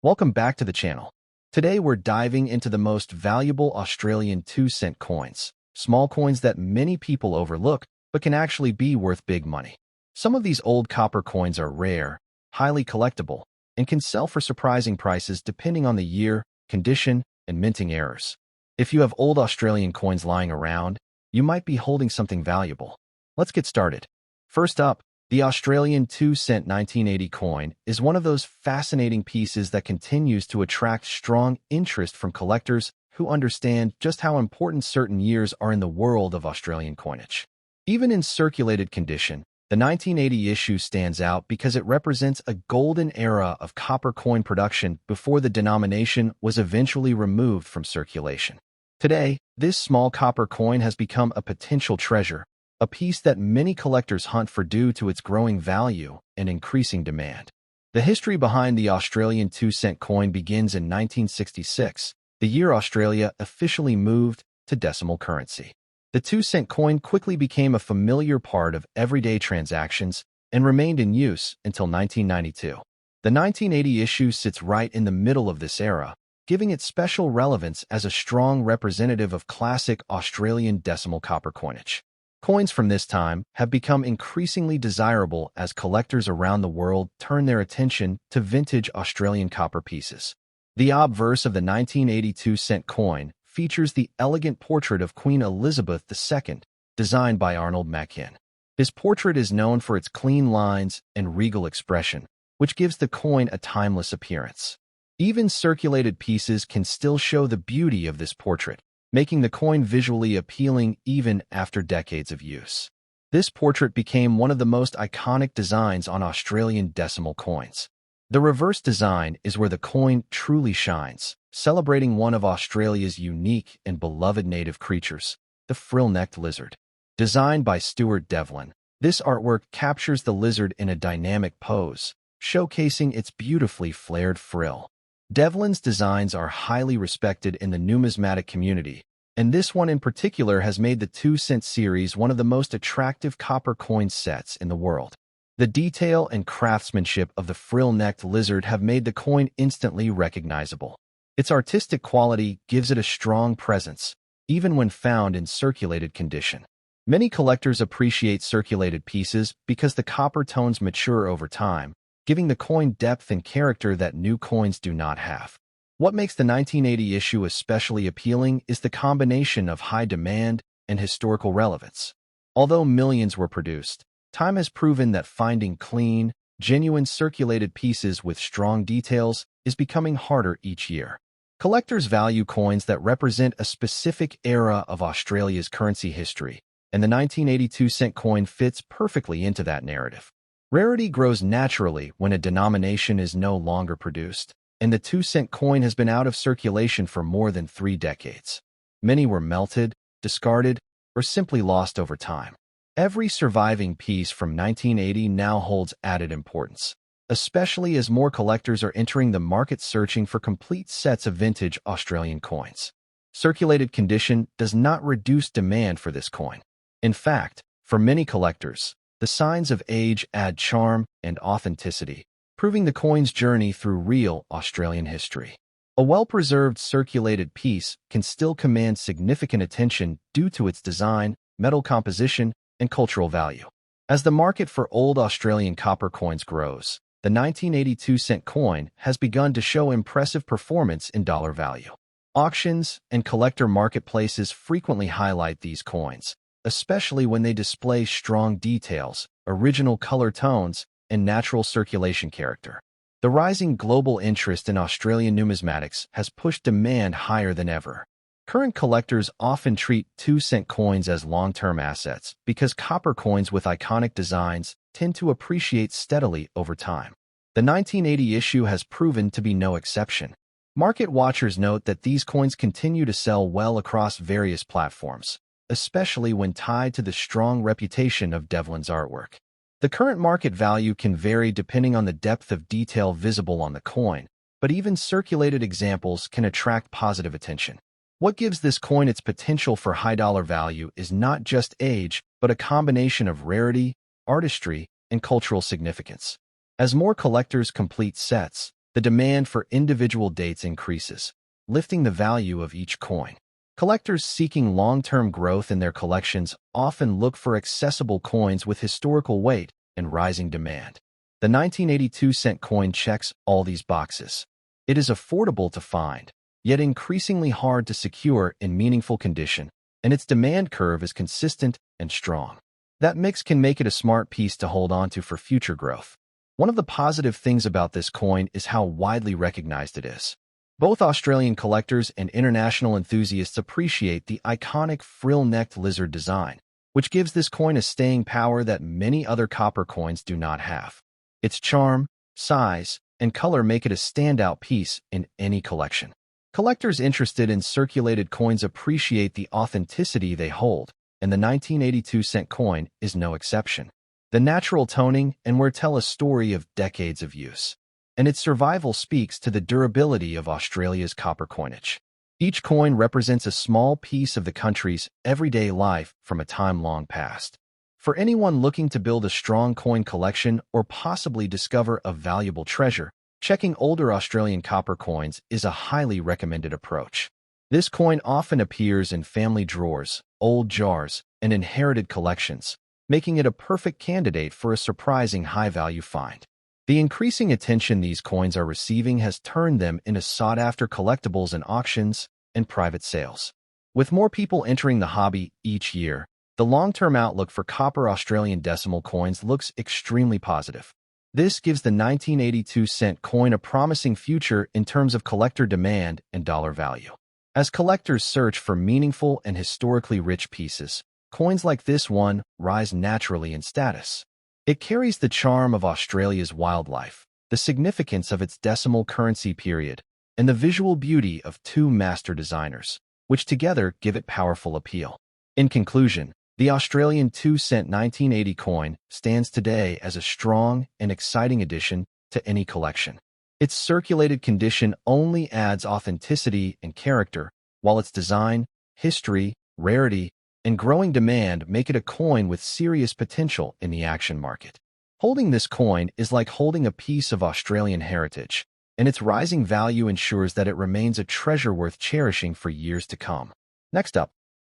Welcome back to the channel. Today we're diving into the most valuable Australian 2-cent coins, small coins that many people overlook but can actually be worth big money. Some of these old copper coins are rare, highly collectible, and can sell for surprising prices depending on the year, condition, and minting errors. If you have old Australian coins lying around, you might be holding something valuable. Let's get started. First up, the Australian 2-cent 1980 coin is one of those fascinating pieces that continues to attract strong interest from collectors who understand just how important certain years are in the world of Australian coinage. Even in circulated condition, the 1980 issue stands out because it represents a golden era of copper coin production before the denomination was eventually removed from circulation. Today, this small copper coin has become a potential treasure, a piece that many collectors hunt for due to its growing value and increasing demand. The history behind the Australian 2-cent coin begins in 1966, the year Australia officially moved to decimal currency. The 2-cent coin quickly became a familiar part of everyday transactions and remained in use until 1992. The 1980 issue sits right in the middle of this era, giving it special relevance as a strong representative of classic Australian decimal copper coinage. Coins from this time have become increasingly desirable as collectors around the world turn their attention to vintage Australian copper pieces. The obverse of the 1982-cent coin features the elegant portrait of Queen Elizabeth II, designed by Arnold Machin. His portrait is known for its clean lines and regal expression, which gives the coin a timeless appearance. Even circulated pieces can still show the beauty of this portrait, making the coin visually appealing even after decades of use. This portrait became one of the most iconic designs on Australian decimal coins. The reverse design is where the coin truly shines, celebrating one of Australia's unique and beloved native creatures, the frill-necked lizard. Designed by Stuart Devlin, this artwork captures the lizard in a dynamic pose, showcasing its beautifully flared frill. Devlin's designs are highly respected in the numismatic community, and this one in particular has made the 2-cent series one of the most attractive copper coin sets in the world. The detail and craftsmanship of the frill-necked lizard have made the coin instantly recognizable. Its artistic quality gives it a strong presence, even when found in circulated condition. Many collectors appreciate circulated pieces because the copper tones mature over time, giving the coin depth and character that new coins do not have. What makes the 1980 issue especially appealing is the combination of high demand and historical relevance. Although millions were produced, time has proven that finding clean, genuine circulated pieces with strong details is becoming harder each year. Collectors value coins that represent a specific era of Australia's currency history, and the 1982-cent coin fits perfectly into that narrative. Rarity grows naturally when a denomination is no longer produced, and the 2-cent coin has been out of circulation for more than 3 decades. Many were melted, discarded, or simply lost over time. Every surviving piece from 1980 now holds added importance, especially as more collectors are entering the market searching for complete sets of vintage Australian coins. Circulated condition does not reduce demand for this coin. In fact, for many collectors, the signs of age add charm and authenticity, proving the coin's journey through real Australian history. A well-preserved circulated piece can still command significant attention due to its design, metal composition, and cultural value. As the market for old Australian copper coins grows, the 1982-cent coin has begun to show impressive performance in dollar value. Auctions and collector marketplaces frequently highlight these coins, especially when they display strong details, original color tones, and natural circulation character. The rising global interest in Australian numismatics has pushed demand higher than ever. Current collectors often treat 2-cent coins as long-term assets because copper coins with iconic designs tend to appreciate steadily over time. The 1980 issue has proven to be no exception. Market watchers note that these coins continue to sell well across various platforms, especially when tied to the strong reputation of Devlin's artwork. The current market value can vary depending on the depth of detail visible on the coin, but even circulated examples can attract positive attention. What gives this coin its potential for high dollar value is not just age, but a combination of rarity, artistry, and cultural significance. As more collectors complete sets, the demand for individual dates increases, lifting the value of each coin. Collectors seeking long-term growth in their collections often look for accessible coins with historical weight and rising demand. The 1982-cent coin checks all these boxes. It is affordable to find, yet increasingly hard to secure in meaningful condition, and its demand curve is consistent and strong. That mix can make it a smart piece to hold on to for future growth. One of the positive things about this coin is how widely recognized it is. Both Australian collectors and international enthusiasts appreciate the iconic frill-necked lizard design, which gives this coin a staying power that many other copper coins do not have. Its charm, size, and color make it a standout piece in any collection. Collectors interested in circulated coins appreciate the authenticity they hold, and the 1982-cent coin is no exception. The natural toning and wear tell a story of decades of use, and its survival speaks to the durability of Australia's copper coinage. Each coin represents a small piece of the country's everyday life from a time long past. For anyone looking to build a strong coin collection or possibly discover a valuable treasure, checking older Australian copper coins is a highly recommended approach. This coin often appears in family drawers, old jars, and inherited collections, making it a perfect candidate for a surprising high-value find. The increasing attention these coins are receiving has turned them into sought-after collectibles in auctions and private sales. With more people entering the hobby each year, the long-term outlook for copper Australian decimal coins looks extremely positive. This gives the 1982-cent coin a promising future in terms of collector demand and dollar value. As collectors search for meaningful and historically rich pieces, coins like this one rise naturally in status. It carries the charm of Australia's wildlife, the significance of its decimal currency period, and the visual beauty of two master designers, which together give it powerful appeal. In conclusion, the Australian 2-cent 1980 coin stands today as a strong and exciting addition to any collection. Its circulated condition only adds authenticity and character, while its design, history, rarity, and growing demand make it a coin with serious potential in the action market. Holding this coin is like holding a piece of Australian heritage, and its rising value ensures that it remains a treasure worth cherishing for years to come. Next up,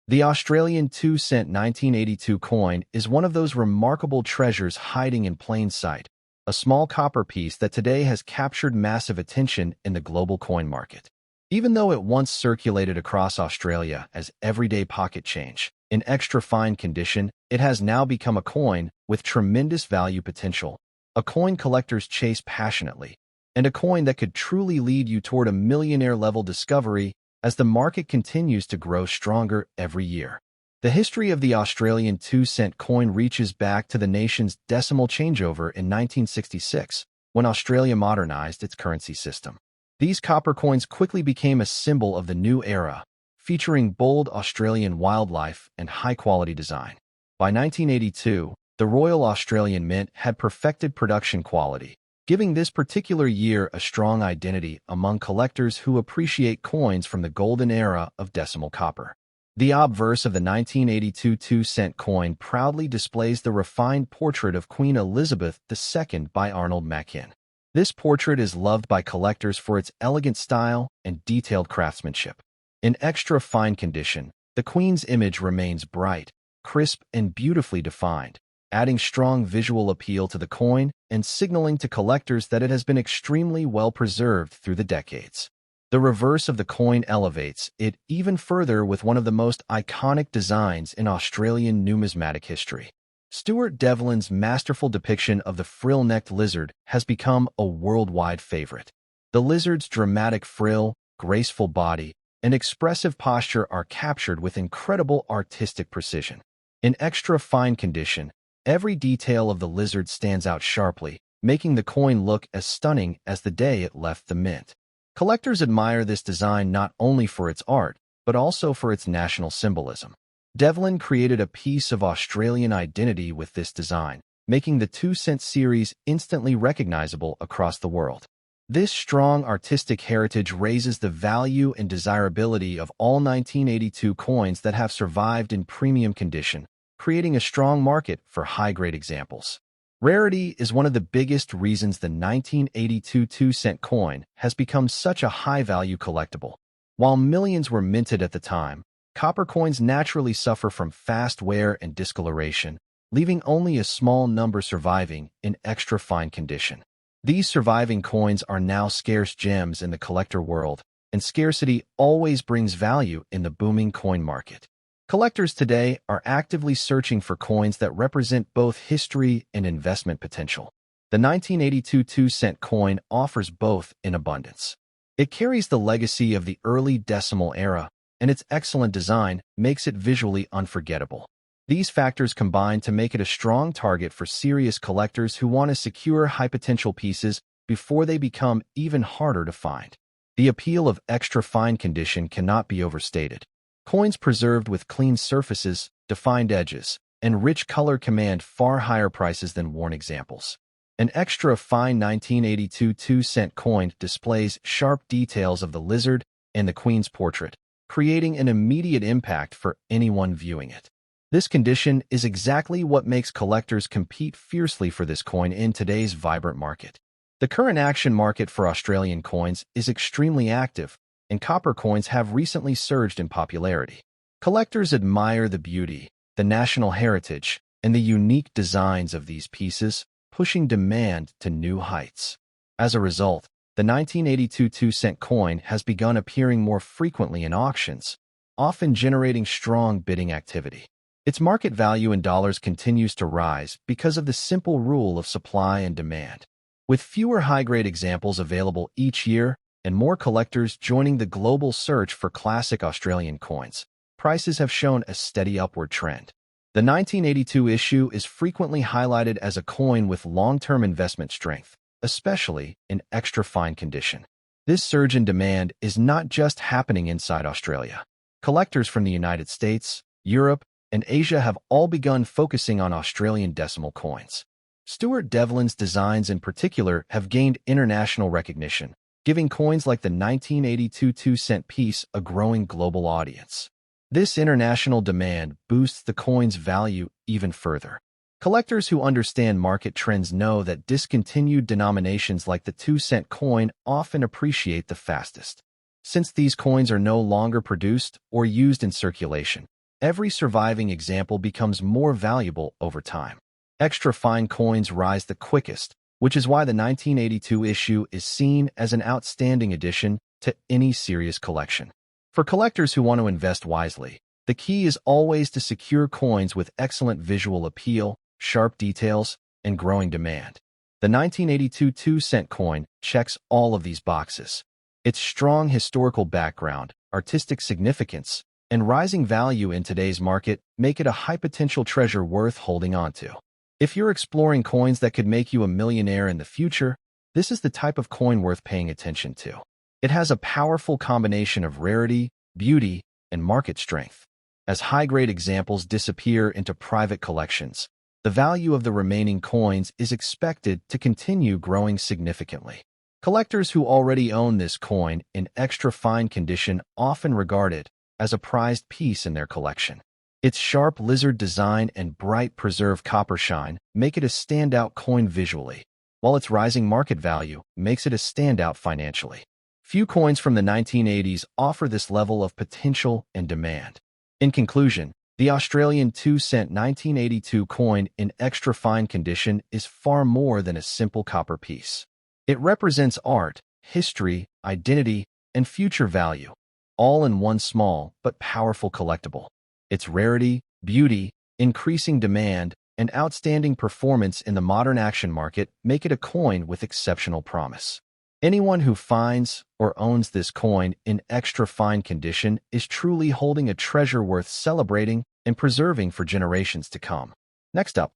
the Australian 2-cent 1982 coin is one of those remarkable treasures hiding in plain sight, a small copper piece that today has captured massive attention in the global coin market. Even though it once circulated across Australia as everyday pocket change, in extra fine condition, it has now become a coin with tremendous value potential, a coin collectors chase passionately, and a coin that could truly lead you toward a millionaire-level discovery as the market continues to grow stronger every year. The history of the Australian 2-cent coin reaches back to the nation's decimal changeover in 1966, when Australia modernized its currency system. These copper coins quickly became a symbol of the new era, featuring bold Australian wildlife and high-quality design. By 1982, the Royal Australian Mint had perfected production quality, giving this particular year a strong identity among collectors who appreciate coins from the golden era of decimal copper. The obverse of the 1982 2-cent coin proudly displays the refined portrait of Queen Elizabeth II by Arnold Machin. This portrait is loved by collectors for its elegant style and detailed craftsmanship. In extra fine condition, the Queen's image remains bright, crisp, and beautifully defined, adding strong visual appeal to the coin and signaling to collectors that it has been extremely well preserved through the decades. The reverse of the coin elevates it even further with one of the most iconic designs in Australian numismatic history. Stuart Devlin's masterful depiction of the frill-necked lizard has become a worldwide favorite. The lizard's dramatic frill, graceful body, and expressive posture are captured with incredible artistic precision. In extra fine condition, every detail of the lizard stands out sharply, making the coin look as stunning as the day it left the mint. Collectors admire this design not only for its art, but also for its national symbolism. Devlin created a piece of Australian identity with this design, making the 2-cent series instantly recognizable across the world. This strong artistic heritage raises the value and desirability of all 1982 coins that have survived in premium condition, creating a strong market for high-grade examples. Rarity is one of the biggest reasons the 1982 2-cent coin has become such a high-value collectible. While millions were minted at the time, copper coins naturally suffer from fast wear and discoloration, leaving only a small number surviving in extra fine condition. These surviving coins are now scarce gems in the collector world, and scarcity always brings value in the booming coin market. Collectors today are actively searching for coins that represent both history and investment potential. The 1982 2-cent coin offers both in abundance. It carries the legacy of the early decimal era, and its excellent design makes it visually unforgettable. These factors combine to make it a strong target for serious collectors who want to secure high-potential pieces before they become even harder to find. The appeal of extra fine condition cannot be overstated. Coins preserved with clean surfaces, defined edges, and rich color command far higher prices than worn examples. An extra fine 1982 2-cent coin displays sharp details of the lizard and the queen's portrait, creating an immediate impact for anyone viewing it. This condition is exactly what makes collectors compete fiercely for this coin in today's vibrant market. The current action market for Australian coins is extremely active, and copper coins have recently surged in popularity. Collectors admire the beauty, the national heritage, and the unique designs of these pieces, pushing demand to new heights. As a result, the 1982 2-cent coin has begun appearing more frequently in auctions, often generating strong bidding activity. Its market value in dollars continues to rise because of the simple rule of supply and demand. With fewer high-grade examples available each year, and more collectors joining the global search for classic Australian coins, prices have shown a steady upward trend. The 1982 issue is frequently highlighted as a coin with long-term investment strength, especially in extra fine condition. This surge in demand is not just happening inside Australia. Collectors from the United States, Europe, and Asia have all begun focusing on Australian decimal coins. Stuart Devlin's designs in particular have gained international recognition, giving coins like the 1982 2-cent piece a growing global audience. This international demand boosts the coin's value even further. Collectors who understand market trends know that discontinued denominations like the 2-cent coin often appreciate the fastest. Since these coins are no longer produced or used in circulation, every surviving example becomes more valuable over time. Extra fine coins rise the quickest, which is why the 1982 issue is seen as an outstanding addition to any serious collection. For collectors who want to invest wisely, the key is always to secure coins with excellent visual appeal, sharp details, and growing demand. The 1982 2-cent coin checks all of these boxes. Its strong historical background, artistic significance, and rising value in today's market make it a high-potential treasure worth holding onto. If you're exploring coins that could make you a millionaire in the future, this is the type of coin worth paying attention to. It has a powerful combination of rarity, beauty, and market strength. As high-grade examples disappear into private collections, the value of the remaining coins is expected to continue growing significantly. Collectors who already own this coin in extra fine condition often regard it as a prized piece in their collection. Its sharp lizard design and bright preserved copper shine make it a standout coin visually, while its rising market value makes it a standout financially. Few coins from the 1980s offer this level of potential and demand. In conclusion, the Australian 2-cent 1982 coin in extra fine condition is far more than a simple copper piece. It represents art, history, identity, and future value, all in one small but powerful collectible. Its rarity, beauty, increasing demand, and outstanding performance in the modern action market make it a coin with exceptional promise. Anyone who finds or owns this coin in extra fine condition is truly holding a treasure worth celebrating and preserving for generations to come. Next up,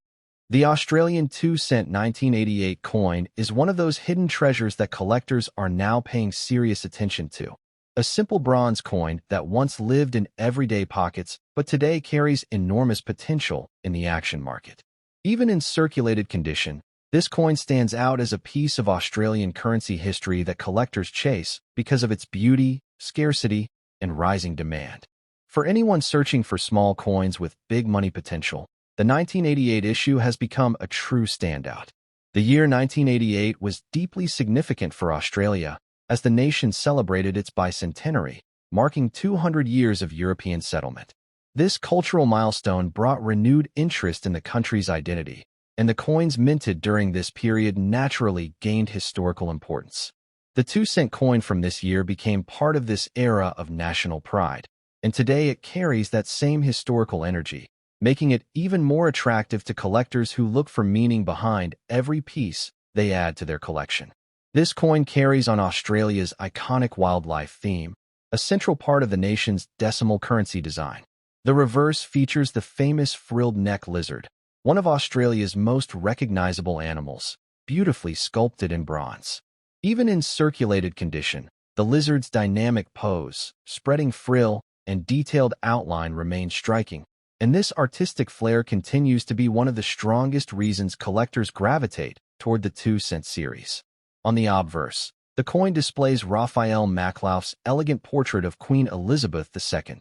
the Australian 2-cent 1988 coin is one of those hidden treasures that collectors are now paying serious attention to. A simple bronze coin that once lived in everyday pockets but today carries enormous potential in the action market. Even in circulated condition, this coin stands out as a piece of Australian currency history that collectors chase because of its beauty, scarcity, and rising demand. For anyone searching for small coins with big money potential, the 1988 issue has become a true standout. The year 1988 was deeply significant for Australia as the nation celebrated its bicentenary, marking 200 years of European settlement. This cultural milestone brought renewed interest in the country's identity, and the coins minted during this period naturally gained historical importance. The 2-cent coin from this year became part of this era of national pride, and today it carries that same historical energy, making it even more attractive to collectors who look for meaning behind every piece they add to their collection. This coin carries on Australia's iconic wildlife theme, a central part of the nation's decimal currency design. The reverse features the famous frilled neck lizard, one of Australia's most recognizable animals, beautifully sculpted in bronze. Even in circulated condition, the lizard's dynamic pose, spreading frill, and detailed outline remain striking, and this artistic flair continues to be one of the strongest reasons collectors gravitate toward the 2-cent series. On the obverse, the coin displays Raphael Maklauf's elegant portrait of Queen Elizabeth II.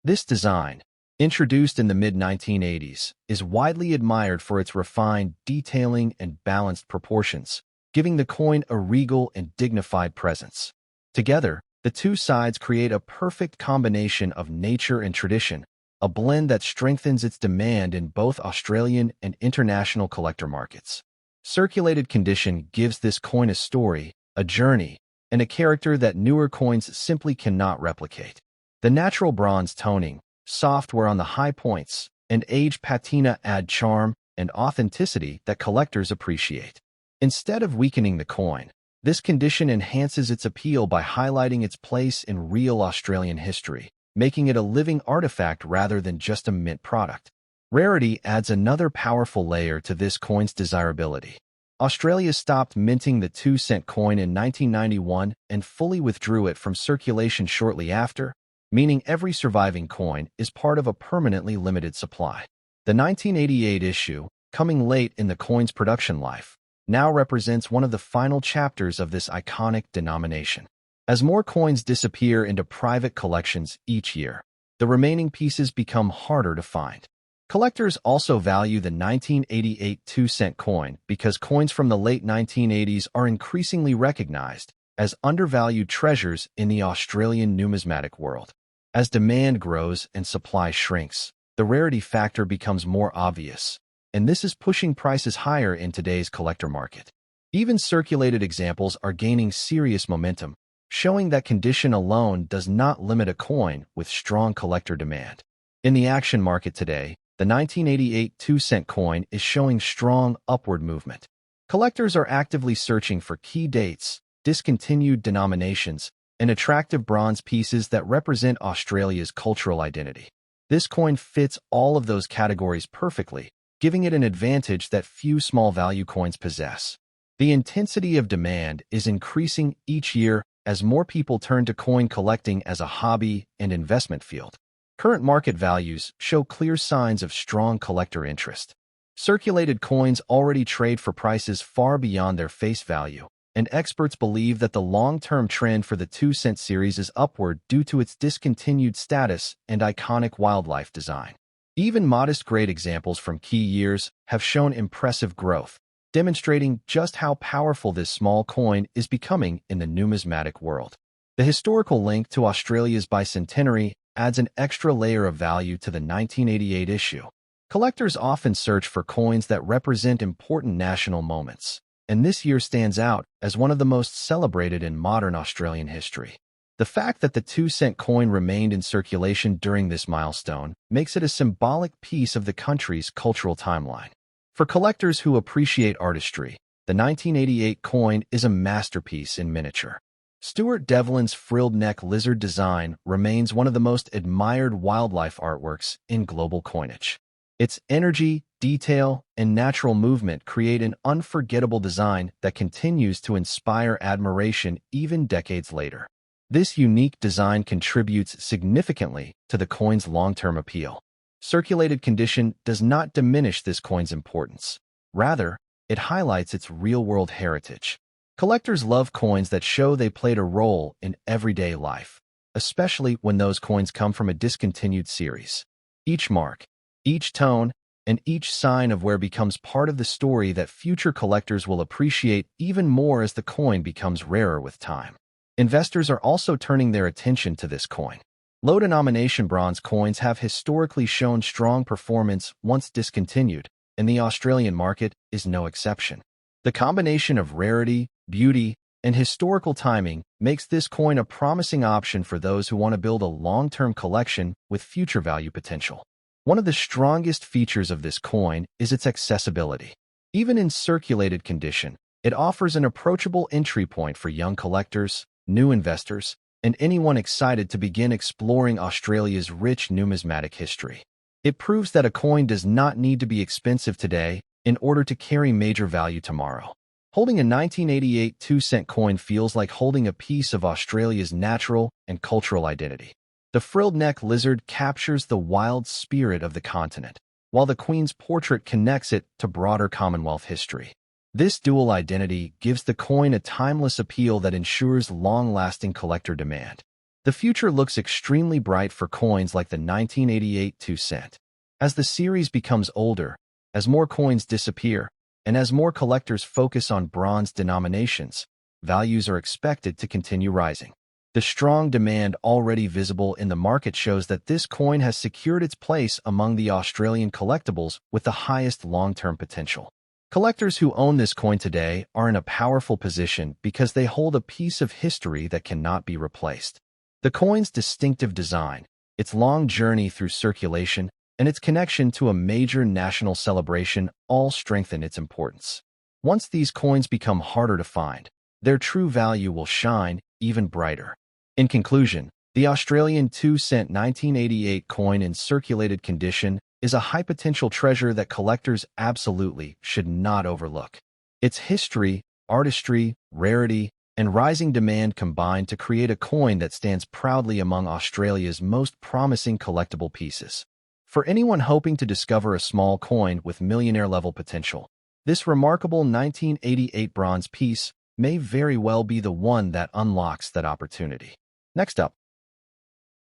This design, introduced in the mid-1980s, is widely admired for its refined detailing and balanced proportions, giving the coin a regal and dignified presence. Together, the two sides create a perfect combination of nature and tradition, a blend that strengthens its demand in both Australian and international collector markets. Circulated condition gives this coin a story, a journey, and a character that newer coins simply cannot replicate. The natural bronze toning, soft wear on the high points, and aged patina add charm and authenticity that collectors appreciate. Instead of weakening the coin, this condition enhances its appeal by highlighting its place in real Australian history, making it a living artifact rather than just a mint product. Rarity adds another powerful layer to this coin's desirability. Australia stopped minting the 2-cent coin in 1991 and fully withdrew it from circulation shortly after, meaning every surviving coin is part of a permanently limited supply. The 1988 issue, coming late in the coin's production life, now represents one of the final chapters of this iconic denomination. As more coins disappear into private collections each year, the remaining pieces become harder to find. Collectors also value the 1988 2-cent coin because coins from the late 1980s are increasingly recognized as undervalued treasures in the Australian numismatic world. As demand grows and supply shrinks, the rarity factor becomes more obvious, and this is pushing prices higher in today's collector market. Even circulated examples are gaining serious momentum, showing that condition alone does not limit a coin with strong collector demand. In the action market today, the 1988 2-cent coin is showing strong upward movement. Collectors are actively searching for key dates, discontinued denominations, and attractive bronze pieces that represent Australia's cultural identity. This coin fits all of those categories perfectly, giving it an advantage that few small value coins possess. The intensity of demand is increasing each year as more people turn to coin collecting as a hobby and investment field. Current market values show clear signs of strong collector interest. Circulated coins already trade for prices far beyond their face value, and experts believe that the long-term trend for the 2-cent series is upward due to its discontinued status and iconic wildlife design. Even modest-grade examples from key years have shown impressive growth, demonstrating just how powerful this small coin is becoming in the numismatic world. The historical link to Australia's bicentenary adds an extra layer of value to the 1988 issue. Collectors often search for coins that represent important national moments, and this year stands out as one of the most celebrated in modern Australian history. The fact that the 2-cent coin remained in circulation during this milestone makes it a symbolic piece of the country's cultural timeline. For collectors who appreciate artistry, the 1988 coin is a masterpiece in miniature. Stuart Devlin's frilled neck lizard design remains one of the most admired wildlife artworks in global coinage. Its energy, detail, and natural movement create an unforgettable design that continues to inspire admiration even decades later. This unique design contributes significantly to the coin's long-term appeal. Circulated condition does not diminish this coin's importance. Rather, it highlights its real-world heritage. Collectors love coins that show they played a role in everyday life, especially when those coins come from a discontinued series. Each mark, each tone, and each sign of wear becomes part of the story that future collectors will appreciate even more as the coin becomes rarer with time. Investors are also turning their attention to this coin. Low-denomination bronze coins have historically shown strong performance once discontinued, and the Australian market is no exception. The combination of rarity, beauty, and historical timing makes this coin a promising option for those who want to build a long-term collection with future value potential. One of the strongest features of this coin is its accessibility. Even in circulated condition, it offers an approachable entry point for young collectors, new investors, and anyone excited to begin exploring Australia's rich numismatic history. It proves that a coin does not need to be expensive today in order to carry major value tomorrow. Holding a 1988 2-cent coin feels like holding a piece of Australia's natural and cultural identity. The frilled neck lizard captures the wild spirit of the continent, while the Queen's portrait connects it to broader Commonwealth history. This dual identity gives the coin a timeless appeal that ensures long-lasting collector demand. The future looks extremely bright for coins like the 1988 2-cent. As the series becomes older, as more coins disappear, and as more collectors focus on bronze denominations, values are expected to continue rising. The strong demand already visible in the market shows that this coin has secured its place among the Australian collectibles with the highest long-term potential. Collectors who own this coin today are in a powerful position because they hold a piece of history that cannot be replaced. The coin's distinctive design, its long journey through circulation, and its connection to a major national celebration all strengthen its importance. Once these coins become harder to find, their true value will shine even brighter. In conclusion, the Australian 2-cent 1988 coin in circulated condition is a high-potential treasure that collectors absolutely should not overlook. Its history, artistry, rarity, and rising demand combine to create a coin that stands proudly among Australia's most promising collectible pieces. For anyone hoping to discover a small coin with millionaire-level potential, this remarkable 1988 bronze piece may very well be the one that unlocks that opportunity. Next up,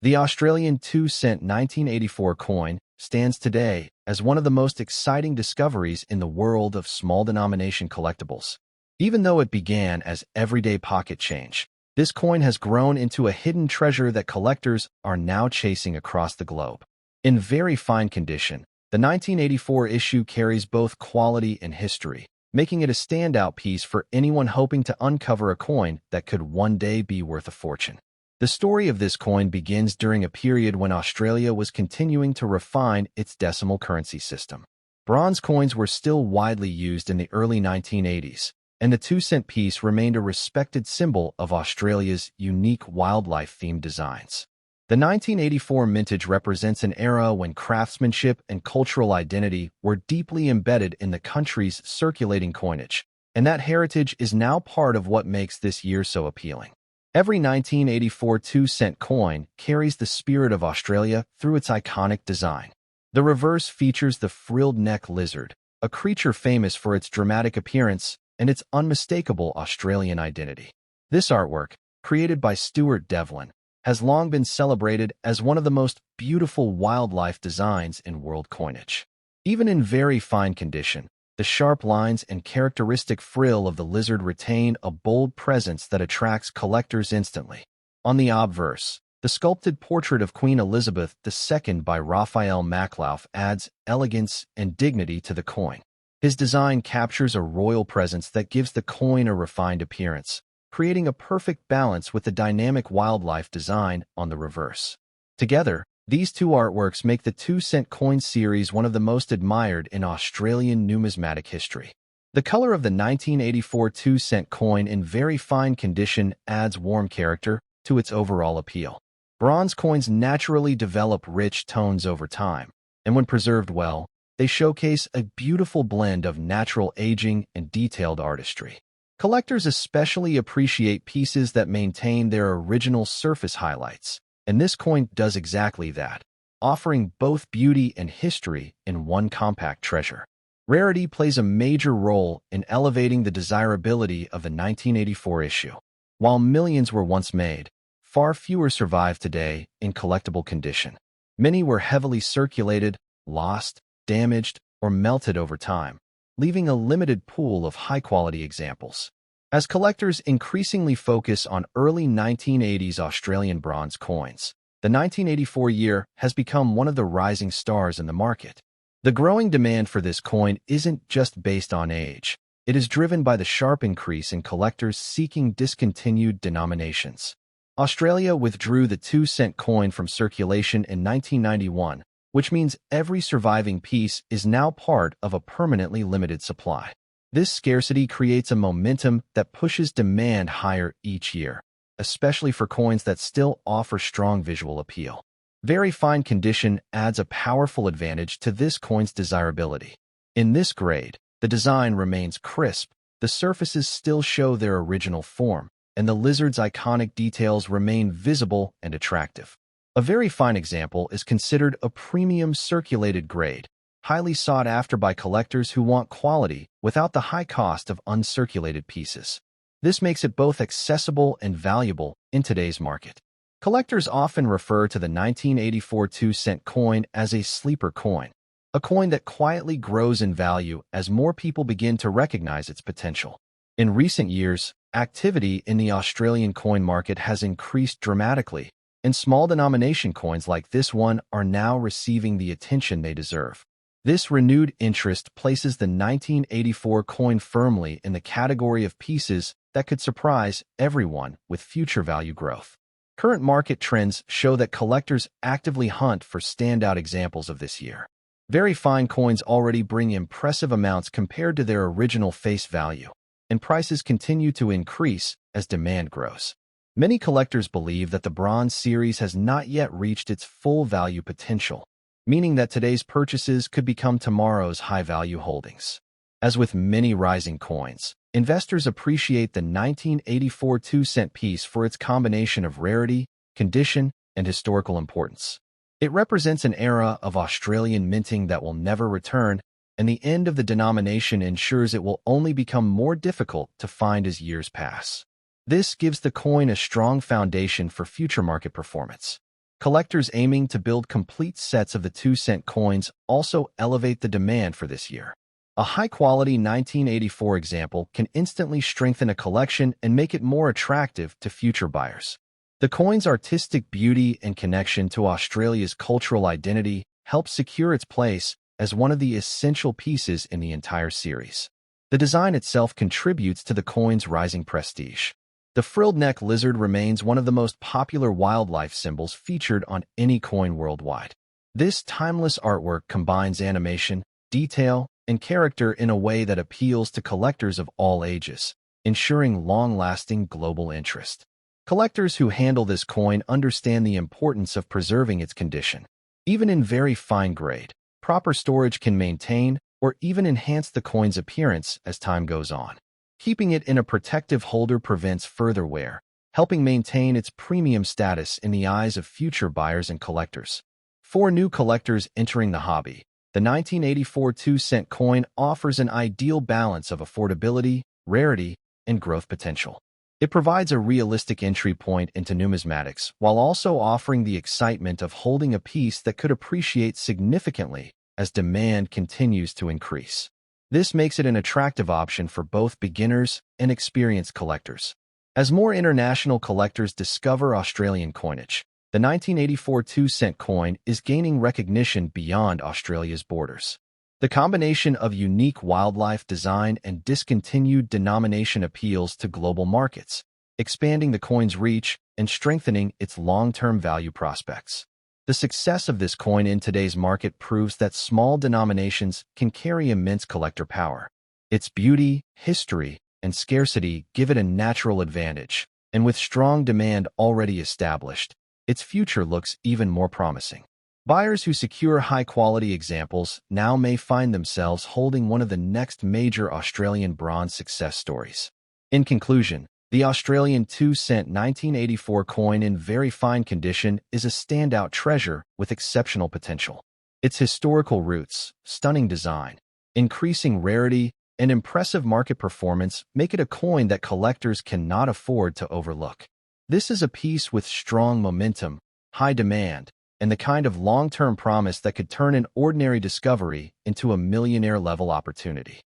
the Australian 2-cent 1984 coin stands today as one of the most exciting discoveries in the world of small-denomination collectibles. Even though it began as everyday pocket change, this coin has grown into a hidden treasure that collectors are now chasing across the globe. In very fine condition, the 1984 issue carries both quality and history, making it a standout piece for anyone hoping to uncover a coin that could one day be worth a fortune. The story of this coin begins during a period when Australia was continuing to refine its decimal currency system. Bronze coins were still widely used in the early 1980s, and the 2-cent piece remained a respected symbol of Australia's unique wildlife-themed designs. The 1984 mintage represents an era when craftsmanship and cultural identity were deeply embedded in the country's circulating coinage, and that heritage is now part of what makes this year so appealing. Every 1984 2-cent coin carries the spirit of Australia through its iconic design. The reverse features the frilled neck lizard, a creature famous for its dramatic appearance and its unmistakable Australian identity. This artwork, created by Stuart Devlin, has long been celebrated as one of the most beautiful wildlife designs in world coinage. Even in very fine condition, the sharp lines and characteristic frill of the lizard retain a bold presence that attracts collectors instantly. On the obverse, the sculpted portrait of Queen Elizabeth II by Raphael Maklauf adds elegance and dignity to the coin. His design captures a royal presence that gives the coin a refined appearance, creating a perfect balance with the dynamic wildlife design on the reverse. Together, these two artworks make the 2-cent coin series one of the most admired in Australian numismatic history. The color of the 1984 2-cent coin in very fine condition adds warm character to its overall appeal. Bronze coins naturally develop rich tones over time, and when preserved well, they showcase a beautiful blend of natural aging and detailed artistry. Collectors especially appreciate pieces that maintain their original surface highlights, and this coin does exactly that, offering both beauty and history in one compact treasure. Rarity plays a major role in elevating the desirability of the 1984 issue. While millions were once made, far fewer survive today in collectible condition. Many were heavily circulated, lost, damaged, or melted over time, leaving a limited pool of high-quality examples. As collectors increasingly focus on early 1980s Australian bronze coins, the 1984 year has become one of the rising stars in the market. The growing demand for this coin isn't just based on age. It is driven by the sharp increase in collectors seeking discontinued denominations. Australia withdrew the 2-cent coin from circulation in 1991, which means every surviving piece is now part of a permanently limited supply. This scarcity creates a momentum that pushes demand higher each year, especially for coins that still offer strong visual appeal. Very fine condition adds a powerful advantage to this coin's desirability. In this grade, the design remains crisp, the surfaces still show their original form, and the lizard's iconic details remain visible and attractive. A very fine example is considered a premium circulated grade, highly sought after by collectors who want quality without the high cost of uncirculated pieces. This makes it both accessible and valuable in today's market. Collectors often refer to the 1984 2-cent coin as a sleeper coin, a coin that quietly grows in value as more people begin to recognize its potential. In recent years, activity in the Australian coin market has increased dramatically, and small denomination coins like this one are now receiving the attention they deserve. This renewed interest places the 1984 coin firmly in the category of pieces that could surprise everyone with future value growth. Current market trends show that collectors actively hunt for standout examples of this year. Very fine coins already bring impressive amounts compared to their original face value, and prices continue to increase as demand grows. Many collectors believe that the bronze series has not yet reached its full value potential, meaning that today's purchases could become tomorrow's high-value holdings. As with many rising coins, investors appreciate the 1984 2-cent piece for its combination of rarity, condition, and historical importance. It represents an era of Australian minting that will never return, and the end of the denomination ensures it will only become more difficult to find as years pass. This gives the coin a strong foundation for future market performance. Collectors aiming to build complete sets of the 2-cent coins also elevate the demand for this year. A high-quality 1984 example can instantly strengthen a collection and make it more attractive to future buyers. The coin's artistic beauty and connection to Australia's cultural identity help secure its place as one of the essential pieces in the entire series. The design itself contributes to the coin's rising prestige. The frilled neck lizard remains one of the most popular wildlife symbols featured on any coin worldwide. This timeless artwork combines animation, detail, and character in a way that appeals to collectors of all ages, ensuring long-lasting global interest. Collectors who handle this coin understand the importance of preserving its condition. Even in very fine grade, proper storage can maintain or even enhance the coin's appearance as time goes on. Keeping it in a protective holder prevents further wear, helping maintain its premium status in the eyes of future buyers and collectors. For new collectors entering the hobby, the 1984 2-cent coin offers an ideal balance of affordability, rarity, and growth potential. It provides a realistic entry point into numismatics while also offering the excitement of holding a piece that could appreciate significantly as demand continues to increase. This makes it an attractive option for both beginners and experienced collectors. As more international collectors discover Australian coinage, the 1984 2-cent coin is gaining recognition beyond Australia's borders. The combination of unique wildlife design and discontinued denomination appeals to global markets, expanding the coin's reach and strengthening its long-term value prospects. The success of this coin in today's market proves that small denominations can carry immense collector power. Its beauty, history, and scarcity give it a natural advantage, and with strong demand already established, its future looks even more promising. Buyers who secure high-quality examples now may find themselves holding one of the next major Australian bronze success stories. In conclusion, the Australian 2-cent 1984 coin in very fine condition is a standout treasure with exceptional potential. Its historical roots, stunning design, increasing rarity, and impressive market performance make it a coin that collectors cannot afford to overlook. This is a piece with strong momentum, high demand, and the kind of long-term promise that could turn an ordinary discovery into a millionaire-level opportunity.